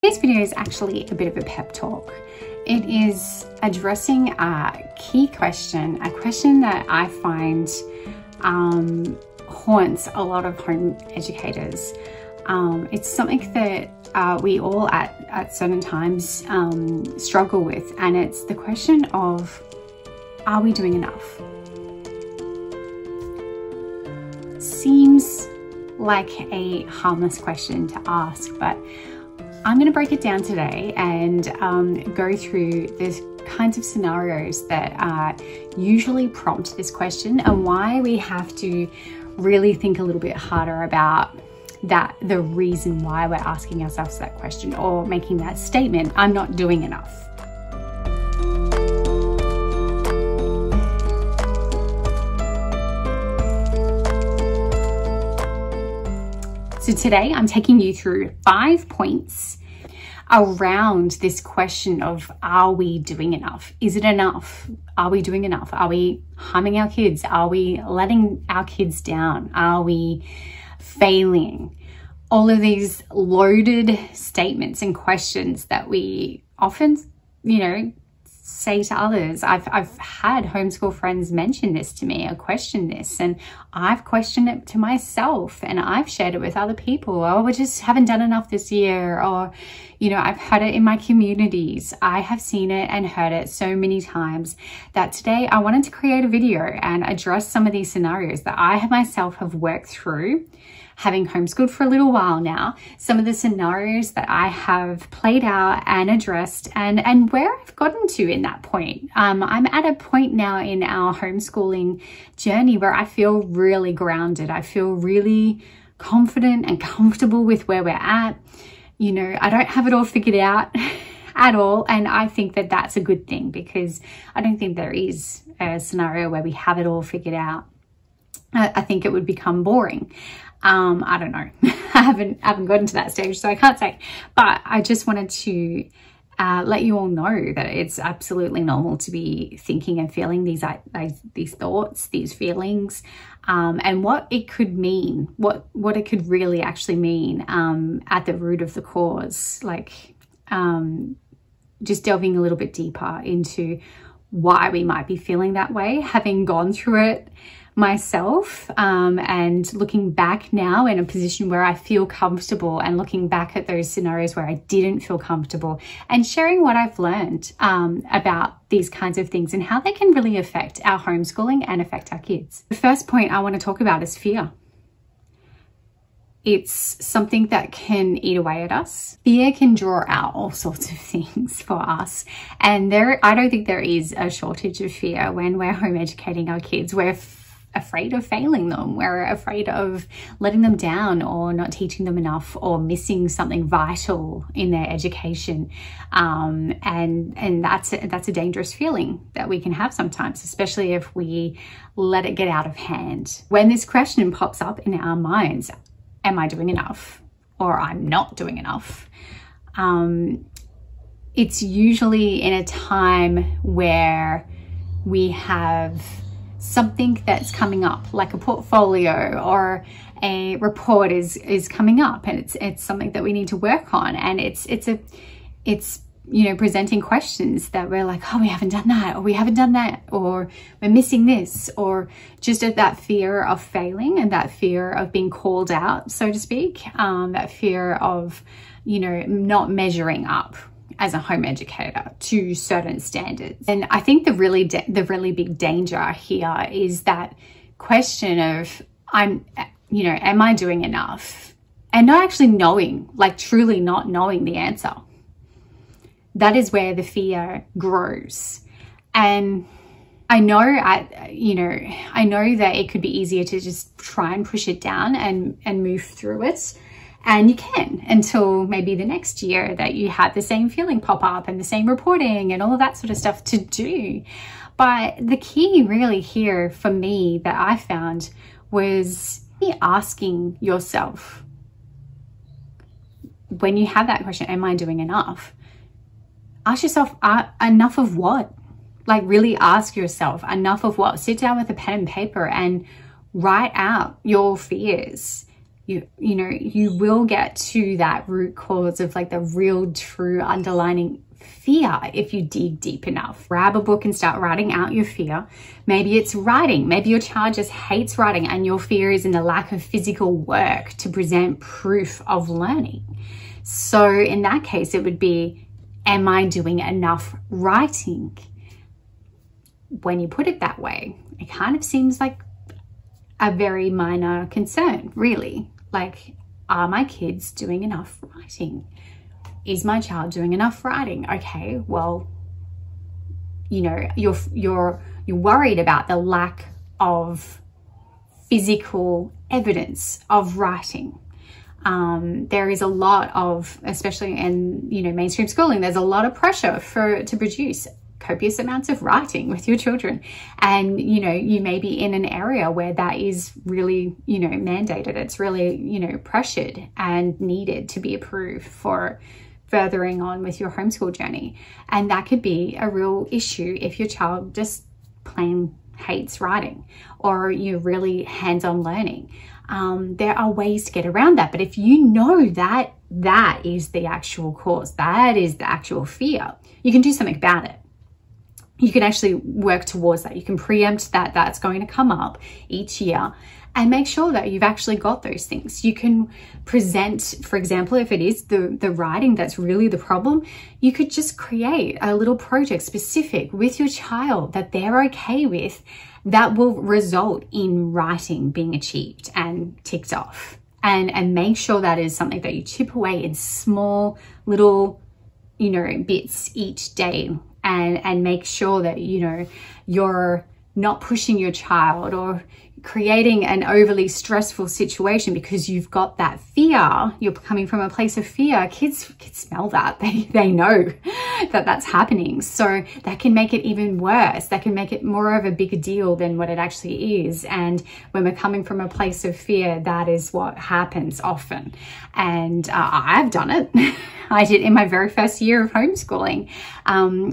Today's video is actually a bit of a pep talk. It is addressing a key question, a question that I find haunts a lot of home educators. It's something that we all at certain times struggle with, and it's the question of, are we doing enough? Seems like a harmless question to ask, but I'm going to break it down today and go through the kinds of scenarios that usually prompt this question and why we have to really think a little bit harder about the reason why we're asking ourselves that question or making that statement, I'm not doing enough. So today I'm taking you through 5 points around this question of, are we doing enough? Is it enough? Are we doing enough? Are we harming our kids? Are we letting our kids down? Are we failing? All of these loaded statements and questions that we often, say to others. I've had homeschool friends mention this to me or question this, and I've questioned it to myself, and I've shared it with other people. Oh, we just haven't done enough this year. Or, I've heard it in my communities. I have seen it and heard it so many times that today I wanted to create a video and address some of these scenarios that I myself have worked through, having homeschooled for a little while now, some of the scenarios that I have played out and addressed and where I've gotten to in that point. I'm at a point now in our homeschooling journey where I feel really grounded. I feel really confident and comfortable with where we're at. I don't have it all figured out at all. And I think that that's a good thing, because I don't think there is a scenario where we have it all figured out. I think it would become boring. I don't know. I haven't gotten to that stage, so I can't say, but I just wanted to let you all know that it's absolutely normal to be thinking and feeling these thoughts, these feelings, and what it could mean, what it could really actually mean at the root of the cause, just delving a little bit deeper into why we might be feeling that way, having gone through it myself, and looking back now in a position where I feel comfortable, and looking back at those scenarios where I didn't feel comfortable, and sharing what I've learned about these kinds of things and how they can really affect our homeschooling and affect our kids. The first point I want to talk about is fear. It's something that can eat away at us. Fear can draw out all sorts of things for us. And I don't think there is a shortage of fear when we're home educating our kids. We're afraid of failing them. We're afraid of letting them down, or not teaching them enough, or missing something vital in their education. And that's a dangerous feeling that we can have sometimes, especially if we let it get out of hand. When this question pops up in our minds, am I doing enough? Or I'm not doing enough? It's usually in a time where we have something that's coming up, like a portfolio or a report is coming up, and it's something that we need to work on, and it's presenting questions that we're like, oh, we haven't done that, or we haven't done that, or we're missing this, or just at that fear of failing and that fear of being called out, so to speak, that fear of not measuring up as a home educator to certain standards. And I think the really big danger here is that question of, am I doing enough? And not actually knowing, truly not knowing the answer. That is where the fear grows. And I know that it could be easier to just try and push it down and move through it. And you can, until maybe the next year that you have the same feeling pop up and the same reporting and all of that sort of stuff to do. But the key really here for me that I found was asking yourself, when you have that question, am I doing enough? Ask yourself, enough of what? Really ask yourself, enough of what? Sit down with a pen and paper and write out your fears. you will get to that root cause of like the real true underlying fear if you dig deep enough. Grab a book and start writing out your fear. Maybe it's writing. Maybe your child just hates writing and your fear is in the lack of physical work to present proof of learning. So in that case, it would be, am I doing enough writing? When you put it that way, it kind of seems like a very minor concern, really. Like, are my kids doing enough writing? Is my child doing enough writing? Okay, well, you're worried about the lack of physical evidence of writing. There is a lot of, especially in mainstream schooling, there's a lot of pressure to produce copious amounts of writing with your children, and you may be in an area where that is really mandated. It's really pressured and needed to be approved for furthering on with your homeschool journey, and that could be a real issue if your child just plain hates writing or you're really hands-on learning. There are ways to get around that, but if you know that that is the actual cause, that is the actual fear, you can do something about it. You can actually work towards that. You can preempt that that's going to come up each year and make sure that you've actually got those things. You can present, for example, if it is the writing that's really the problem, you could just create a little project specific with your child that they're okay with that will result in writing being achieved and ticked off. And make sure that is something that you chip away in small little, bits each day. And make sure that, you're not pushing your child or creating an overly stressful situation because you've got that fear. You're coming from a place of fear. Kids smell that. They know that that's happening. So that can make it even worse. That can make it more of a bigger deal than what it actually is. And when we're coming from a place of fear, that is what happens often. And I've done it. I did in my very first year of homeschooling.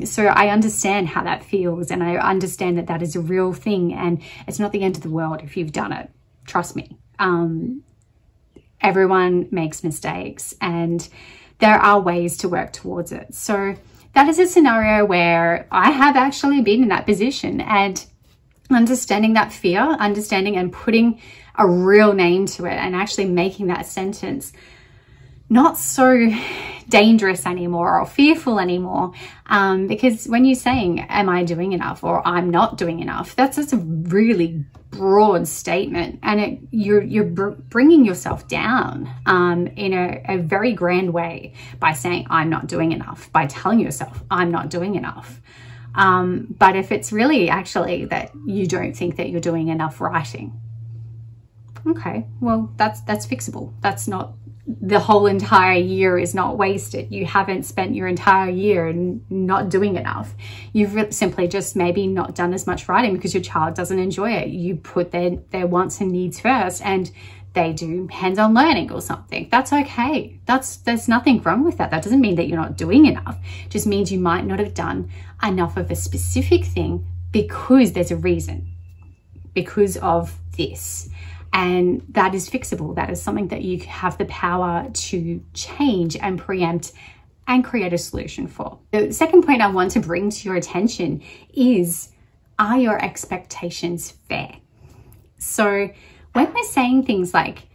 So I understand how that feels, and I understand that that is a real thing, and it's not the end of the world if you've done it. Trust me. Everyone makes mistakes, and there are ways to work towards it. So that is a scenario where I have actually been in that position, and understanding that fear, understanding and putting a real name to it, and actually making that sentence not so dangerous anymore or fearful anymore, because when you're saying, am I doing enough or I'm not doing enough, that's just a really broad statement, and you're bringing yourself down in a very grand way by saying I'm not doing enough, by telling yourself I'm not doing enough. But if it's really actually that you don't think that you're doing enough writing, okay, well, that's fixable. That's not, the whole entire year is not wasted. You haven't spent your entire year not doing enough. You've simply just maybe not done as much writing because your child doesn't enjoy it. You put their wants and needs first, and they do hands-on learning or something. That's okay. There's nothing wrong with that. That doesn't mean that you're not doing enough. It just means you might not have done enough of a specific thing because there's a reason, because of this. And that is fixable. That is something that you have the power to change and preempt and create a solution for. The second point I want to bring to your attention is, are your expectations fair? So when we're saying things like,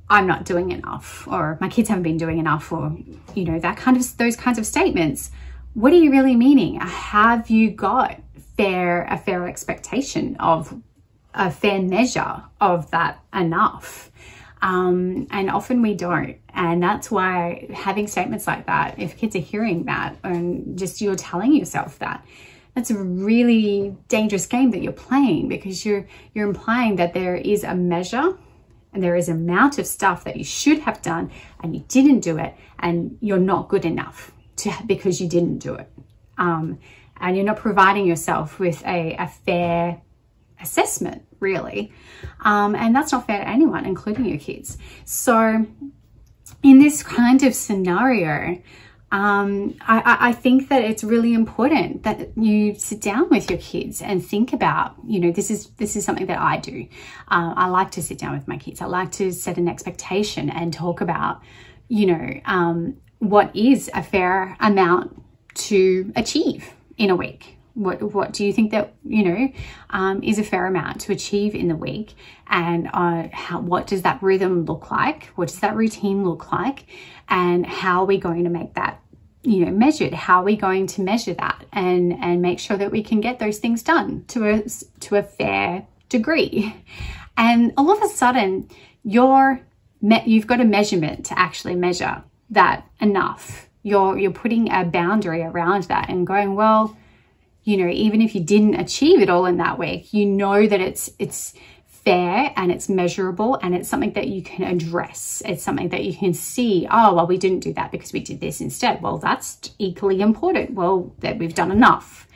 I'm not doing enough, or my kids haven't been doing enough, or, those kinds of statements, what are you really meaning? Have you got a fair expectation of a fair measure of that enough? And often we don't. And that's why having statements like that, if kids are hearing that and just you're telling yourself that, that's a really dangerous game that you're playing, because you're implying that there is a measure and there is an amount of stuff that you should have done and you didn't do it, and you're not good enough because you didn't do it. And you're not providing yourself with a fair assessment, really. And that's not fair to anyone, including your kids. So in this kind of scenario, I think that it's really important that you sit down with your kids and think about, you know, this is something that I do. I like to sit down with my kids. I like to set an expectation and talk about, you know, what is a fair amount to achieve in a week. What do you think that, you know, is a fair amount to achieve in the week? And what does that rhythm look like? What does that routine look like? And how are we going to make that, you know, measured? How are we going to measure that and make sure that we can get those things done to a fair degree? And all of a sudden, you've got a measurement to actually measure that enough. You're putting a boundary around that and going, well, you know, even if you didn't achieve it all in that week, you know that it's fair and it's measurable and it's something that you can address. It's something that you can see, oh, well, we didn't do that because we did this instead. Well, that's equally important. Well, that we've done enough.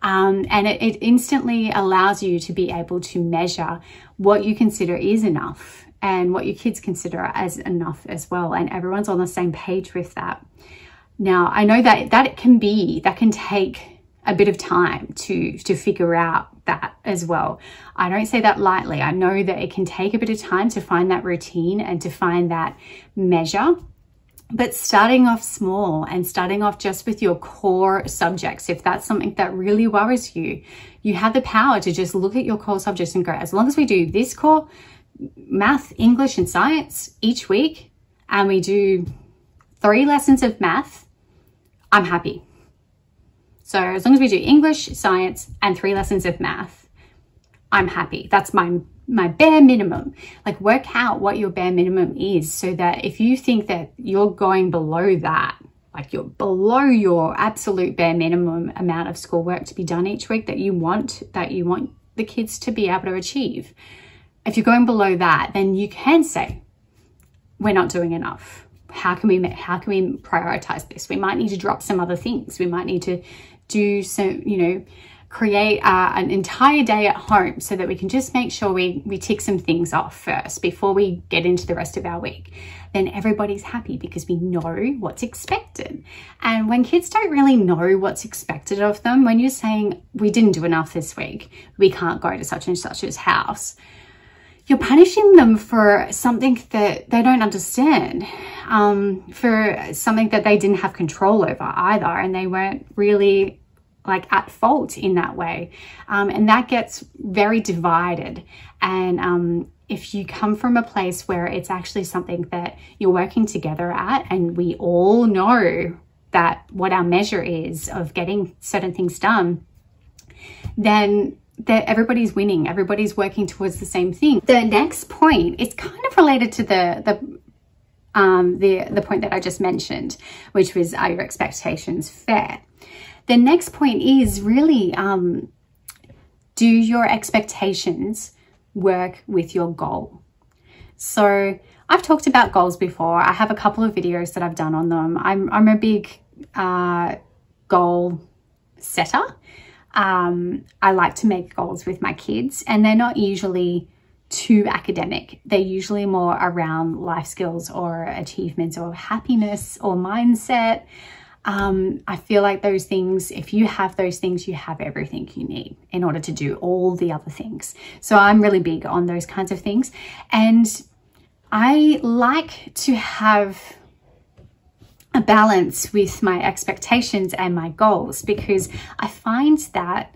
And it instantly allows you to be able to measure what you consider is enough and what your kids consider as enough as well. And everyone's on the same page with that. Now, I know that can take a bit of time to figure out that as well. I don't say that lightly. I know that it can take a bit of time to find that routine and to find that measure. But starting off small and starting off just with your core subjects, if that's something that really worries you, you have the power to just look at your core subjects and go, as long as we do this core, math, English and science each week, and we do 3 lessons of math, I'm happy. So as long as we do English, science, and 3 lessons of math, I'm happy. That's my bare minimum. Like, work out what your bare minimum is so that if you think that you're going below that, like you're below your absolute bare minimum amount of schoolwork to be done each week that you want the kids to be able to achieve. If you're going below that, then you can say, we're not doing enough. How can we prioritize this? We might need to drop some other things. We might need to do some, you know, create an entire day at home so that we can just make sure we tick some things off first before we get into the rest of our week. Then everybody's happy because we know what's expected. And when kids don't really know what's expected of them, when you're saying, we didn't do enough this week, we can't go to such and such's house, you're punishing them for something that they don't understand, for something that they didn't have control over either, and they weren't really like at fault in that way. And that gets very divided. And if you come from a place where it's actually something that you're working together at, and we all know that what our measure is of getting certain things done, then that everybody's winning, everybody's working towards the same thing. The next point is kind of related to the point that I just mentioned, which was, are your expectations fair? The next point is really, do your expectations work with your goal? So I've talked about goals before. I have a couple of videos that I've done on them. I'm a big goal setter. I like to make goals with my kids, and they're not usually too academic. They're usually more around life skills or achievements or happiness or mindset. I feel like those things, if you have those things, you have everything you need in order to do all the other things. So I'm really big on those kinds of things. And I like to have a balance with my expectations and my goals, because I find that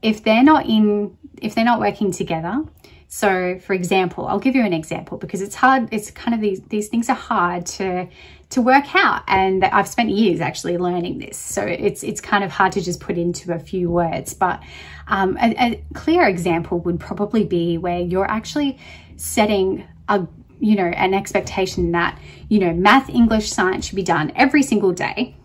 if they're not working together. So for example, I'll give you an example because it's hard. It's kind of these things are hard to work out, and I've spent years actually learning this. So it's kind of hard to just put into a few words, but a clear example would probably be where you're actually setting an expectation that, math, English, science should be done every single day.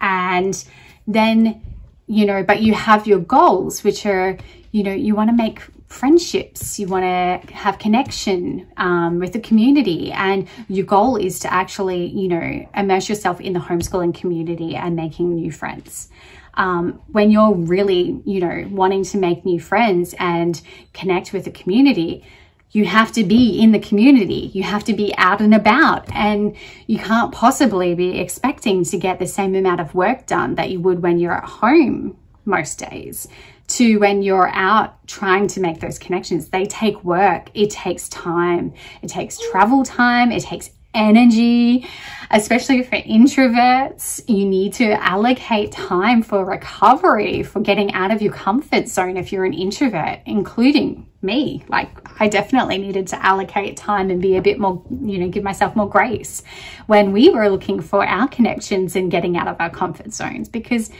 And then, but you have your goals, which are, you want to make friendships, you want to have connection with the community, and your goal is to actually, immerse yourself in the homeschooling community and making new friends. When you're really, wanting to make new friends and connect with the community, you have to be in the community, you have to be out and about, and you can't possibly be expecting to get the same amount of work done that you would when you're at home most days to when you're out trying to make those connections. They take work, it takes time, it takes travel time, it takes energy, especially for introverts. You need to allocate time for recovery, for getting out of your comfort zone if you're an introvert, including me. Like, I definitely needed to allocate time and be a bit more, you know, give myself more grace when we were looking for our connections and getting out of our comfort zones, because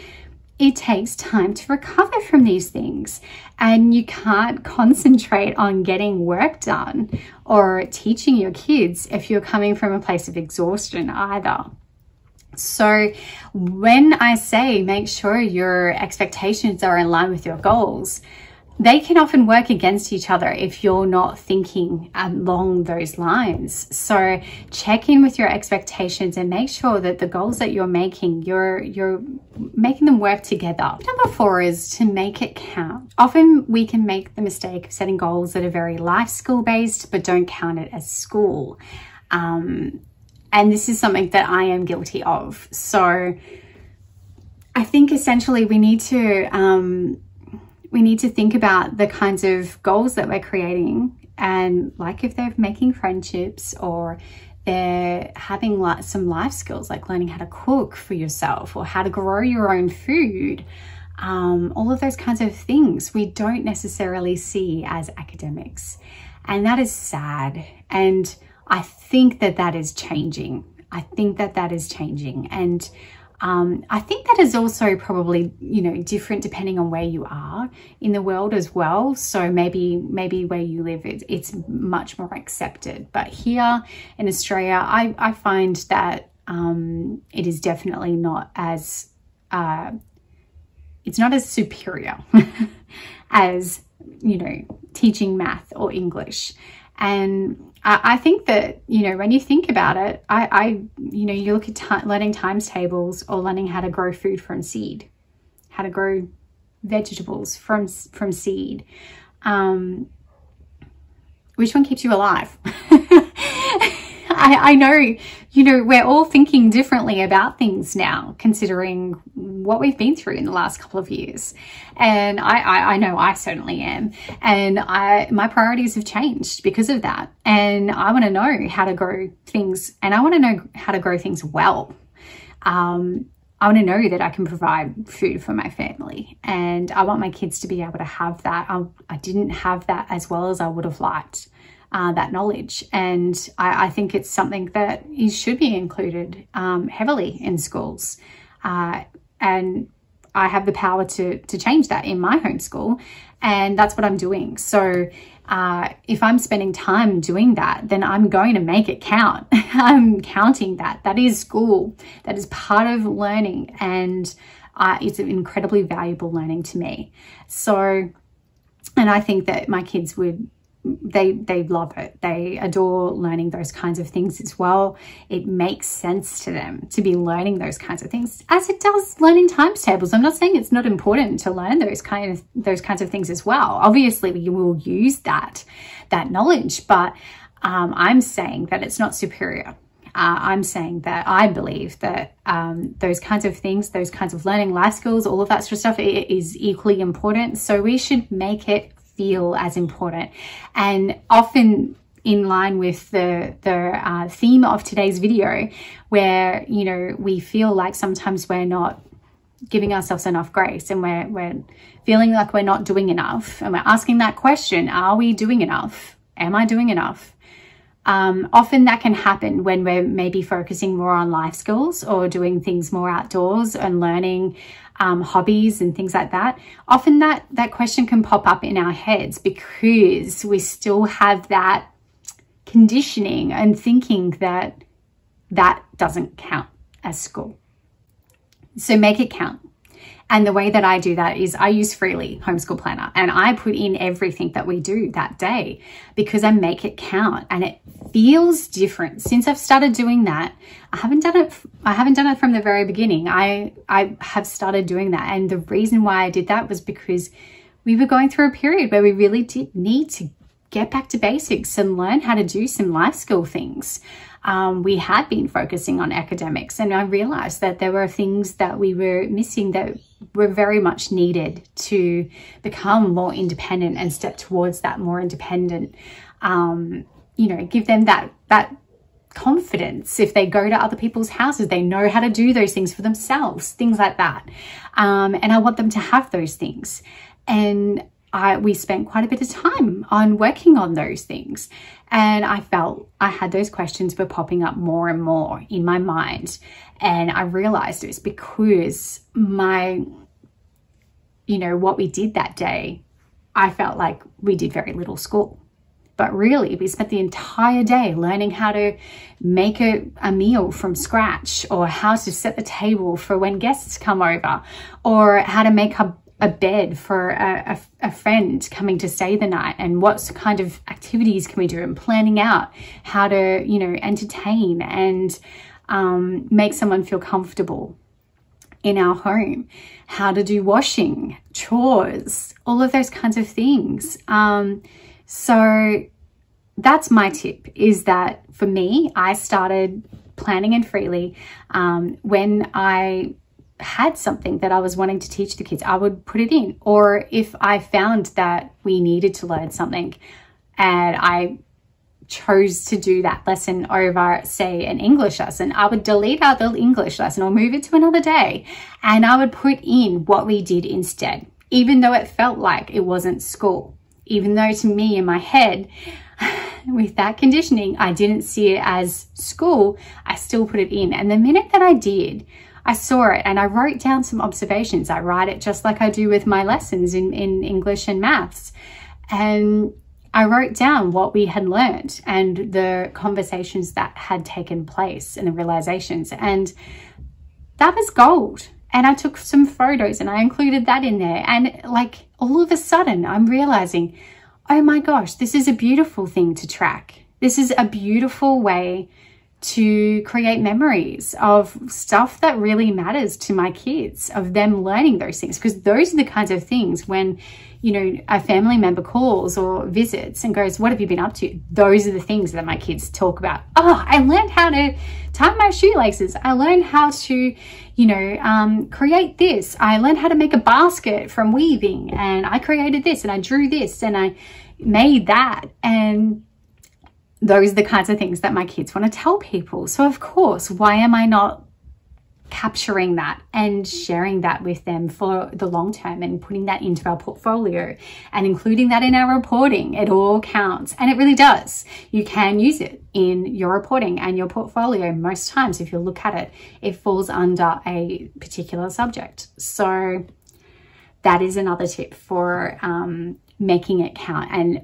it takes time to recover from these things, and you can't concentrate on getting work done or teaching your kids if you're coming from a place of exhaustion either. So when I say make sure your expectations are in line with your goals, they can often work against each other if you're not thinking along those lines. So check in with your expectations and make sure that the goals that you're making, you're making them work together. Number 4 is to make it count. Often we can make the mistake of setting goals that are very life skill based, but don't count it as school. And this is something that I am guilty of. So I think essentially we need to think about the kinds of goals that we're creating, and like if they're making friendships or they're having some life skills like learning how to cook for yourself or how to grow your own food, all of those kinds of things we don't necessarily see as academics. And that is sad. And I think that is changing. And I think that is also probably, you know, different depending on where you are in the world as well. So maybe where you live, it's much more accepted. But here in Australia, I find that it is definitely not as, it's not as superior as, you know, teaching math or English. And I think that, you know, when you think about it, you know, you look at learning times tables or learning how to grow food from seed, how to grow vegetables from seed. Which one keeps you alive? I know, you know, we're all thinking differently about things now, considering what we've been through in the last couple of years. And I know I certainly am. And my priorities have changed because of that. And I want to know how to grow things, and I want to know how to grow things well. I want to know that I can provide food for my family, and I want my kids to be able to have that. I didn't have that as well as I would have liked. That knowledge, and I think it's something that should be included heavily in schools, and I have the power to change that in my homeschool, and that's what I'm doing. So if I'm spending time doing that, then I'm going to make it count. I'm counting that. That is school. That is part of learning, and it's an incredibly valuable learning to me. So, and I think that my kids would, they love it. They adore learning those kinds of things as well. It makes sense to them to be learning those kinds of things, as it does learning times tables. I'm not saying it's not important to learn those kinds of things as well. Obviously, you will use that knowledge, but I'm saying that it's not superior. I'm saying that I believe that those kinds of things, those kinds of learning life skills, all of that sort of stuff, it is equally important. So we should make it feel as important, and often in line with the theme of today's video, where, you know, we feel like sometimes we're not giving ourselves enough grace, and we're feeling like we're not doing enough, and we're asking that question, are we doing enough? Am I doing enough? Often that can happen when we're maybe focusing more on life skills or doing things more outdoors and learning hobbies and things like that. Often that question can pop up in our heads because we still have that conditioning and thinking that doesn't count as school. So make it count. And the way that I do that is I use Freely Homeschool Planner, and I put in everything that we do that day because I make it count, and it feels different. Since I've started doing that, I haven't done it from the very beginning. I have started doing that, and the reason why I did that was because we were going through a period where we really did need to get back to basics and learn how to do some life skill things. We had been focusing on academics, and I realized that there were things that we were missing that were very much needed to become more independent and step towards that more independent, you know, give them that confidence. If they go to other people's houses, they know how to do those things for themselves, things like that. And I want them to have those things. And we spent quite a bit of time on working on those things. And I felt I had those questions were popping up more and more in my mind. And I realized it was because what we did that day, I felt like we did very little school. But really, we spent the entire day learning how to make a meal from scratch, or how to set the table for when guests come over, or how to make a bed for a friend coming to stay the night, and what kind of activities can we do, and planning out how to, you know, entertain and make someone feel comfortable in our home, how to do washing, chores, all of those kinds of things. So that's my tip, is that for me, I started planning and freely. When I had something that I was wanting to teach the kids, I would put it in. Or if I found that we needed to learn something and I chose to do that lesson over, say, an English lesson, I would delete out the English lesson or move it to another day, and I would put in what we did instead, even though it felt like it wasn't school. Even though to me in my head, with that conditioning, I didn't see it as school, I still put it in. And the minute that I did, I saw it and I wrote down some observations. I write it just like I do with my lessons in English and maths. And I wrote down what we had learned and the conversations that had taken place and the realizations. And that was gold. And I took some photos and I included that in there. And like all of a sudden I'm realizing, oh my gosh, this is a beautiful thing to track. This is a beautiful way to create memories of stuff that really matters to my kids, of them learning those things. Because those are the kinds of things when, you know, a family member calls or visits and goes, what have you been up to? Those are the things that my kids talk about. Oh, I learned how to tie my shoelaces. I learned how to, you know, create this. I learned how to make a basket from weaving, and I created this and I drew this and I made that. And those are the kinds of things that my kids want to tell people. So of course, why am I not capturing that and sharing that with them for the long term and putting that into our portfolio and including that in our reporting? It all counts, and it really does. You can use it in your reporting and your portfolio. Most times, if you look at it, it falls under a particular subject. So that is another tip for making it count. And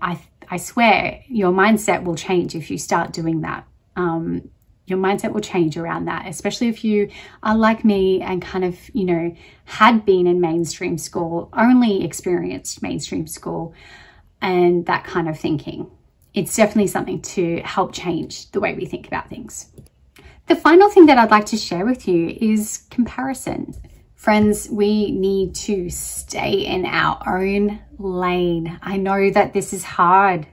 I swear your mindset will change if you start doing that. Your mindset will change around that, especially if you are like me and kind of, you know, had been in mainstream school, only experienced mainstream school and that kind of thinking. It's definitely something to help change the way we think about things. The final thing that I'd like to share with you is comparison. Friends, we need to stay in our own lane. I know that this is hard.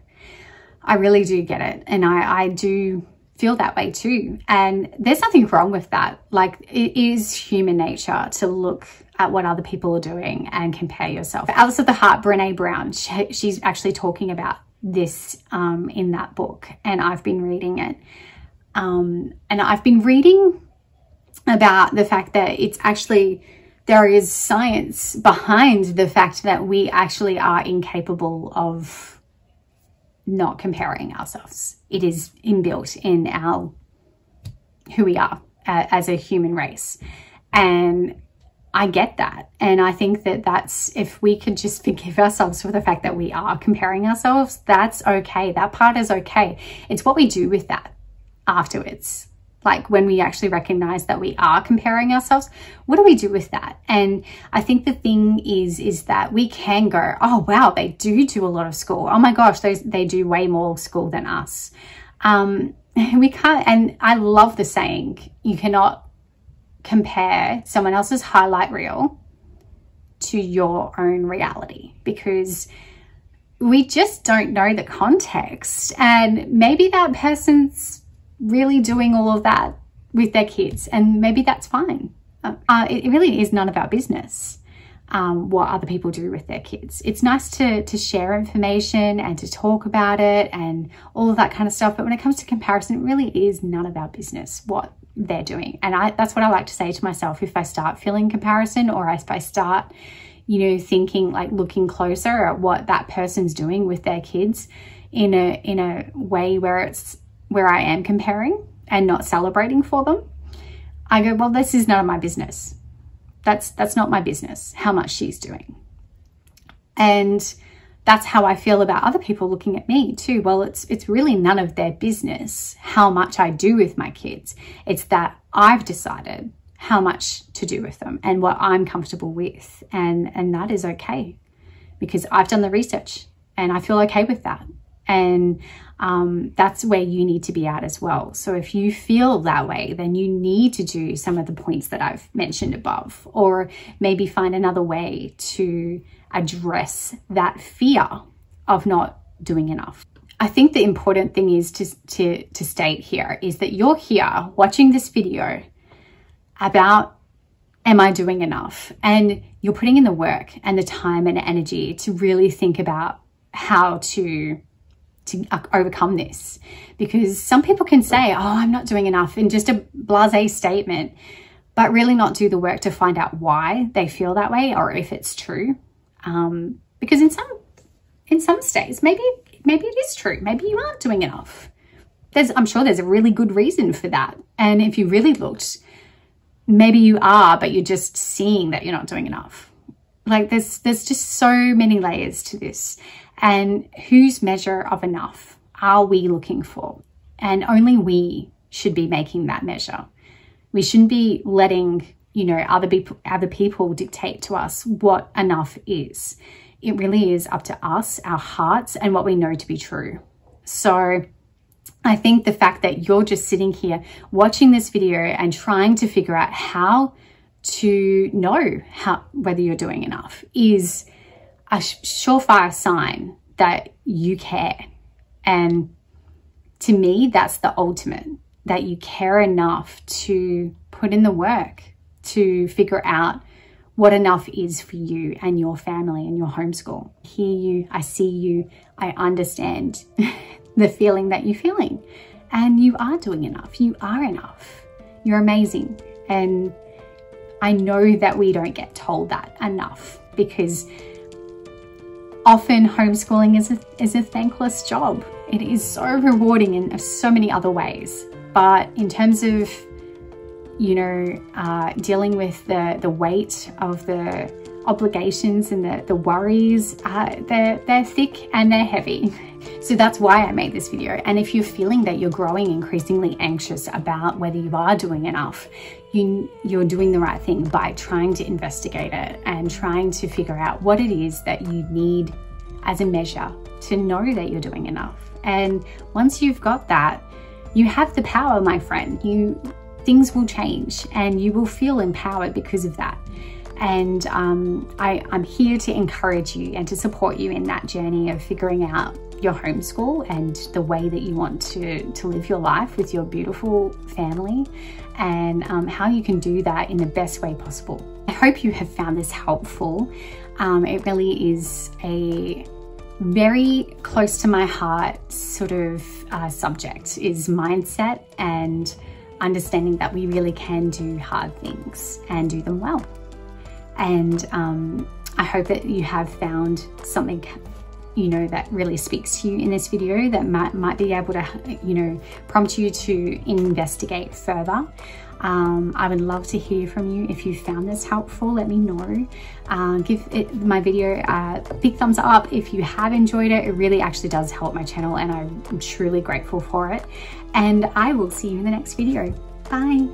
I really do get it. And I do feel that way too. And there's nothing wrong with that. Like, it is human nature to look at what other people are doing and compare yourself. Alice of the Heart, Brené Brown, she's actually talking about this in that book. And I've been reading it. And I've been reading about the fact that it's actually, there is science behind the fact that we actually are incapable of not comparing ourselves. It is inbuilt in our who we are as a human race. And I get that. And I think that that's, if we could just forgive ourselves for the fact that we are comparing ourselves, that's okay. That part is okay. It's what we do with that afterwards. Like when we actually recognize that we are comparing ourselves, what do we do with that? And I think the thing is that we can go, oh, wow, they do a lot of school. Oh my gosh, they do way more school than us. We can't, and I love the saying, you cannot compare someone else's highlight reel to your own reality, because we just don't know the context, and maybe that person's really doing all of that with their kids, and maybe that's fine. It really is none of our business what other people do with their kids. It's nice to share information and to talk about it and all of that kind of stuff, but when it comes to comparison, it really is none of our business what they're doing. And that's what I like to say to myself if I start feeling comparison, or if I start, you know, thinking, like looking closer at what that person's doing with their kids in a way where I am comparing and not celebrating for them. I go, well, this is none of my business. That's not my business how much she's doing. And that's how I feel about other people looking at me too. Well, it's really none of their business how much I do with my kids. It's that I've decided how much to do with them and what I'm comfortable with. And that is okay, because I've done the research and I feel okay with that. And that's where you need to be at as well. So if you feel that way, then you need to do some of the points that I've mentioned above, or maybe find another way to address that fear of not doing enough. I think the important thing is to state here is that you're here watching this video about, am I doing enough? And you're putting in the work and the time and energy to really think about how to overcome this. Because some people can say, oh, I'm not doing enough, in just a blasé statement, but really not do the work to find out why they feel that way, or if it's true. Because in some states, maybe it is true. Maybe you aren't doing enough. I'm sure there's a really good reason for that. And if you really looked, maybe you are, but you're just seeing that you're not doing enough. Like there's just so many layers to this. And whose measure of enough are we looking for? And only we should be making that measure. We shouldn't be letting, you know, other people dictate to us what enough is. It really is up to us, our hearts, and what we know to be true. So I think the fact that you're just sitting here watching this video and trying to figure out how to know whether you're doing enough is a surefire sign that you care. And to me, that's the ultimate, that you care enough to put in the work to figure out what enough is for you and your family and your homeschool. I hear you, I see you, I understand the feeling that you're feeling, and you are doing enough. You are enough. You're amazing. And I know that we don't get told that enough, because often homeschooling is a thankless job. It is so rewarding in so many other ways. But in terms of, you know, dealing with the weight of the obligations and the worries, they're thick and they're heavy. So that's why I made this video. And if you're feeling that you're growing increasingly anxious about whether you are doing enough, you're doing the right thing by trying to investigate it and trying to figure out what it is that you need as a measure to know that you're doing enough. And once you've got that, you have the power, my friend. Things will change and you will feel empowered because of that. And I'm here to encourage you and to support you in that journey of figuring out your homeschool and the way that you want to live your life with your beautiful family, and how you can do that in the best way possible. I hope you have found this helpful. It really is a very close to my heart sort of subject, is mindset and understanding that we really can do hard things and do them well. And I hope that you have found something, you know, that really speaks to you in this video, that might be able to, you know, prompt you to investigate further. I would love to hear from you. If you found this helpful, let me know. Give my video a big thumbs up if you have enjoyed it. It really actually does help my channel, and I'm truly grateful for it. And I will see you in the next video. Bye.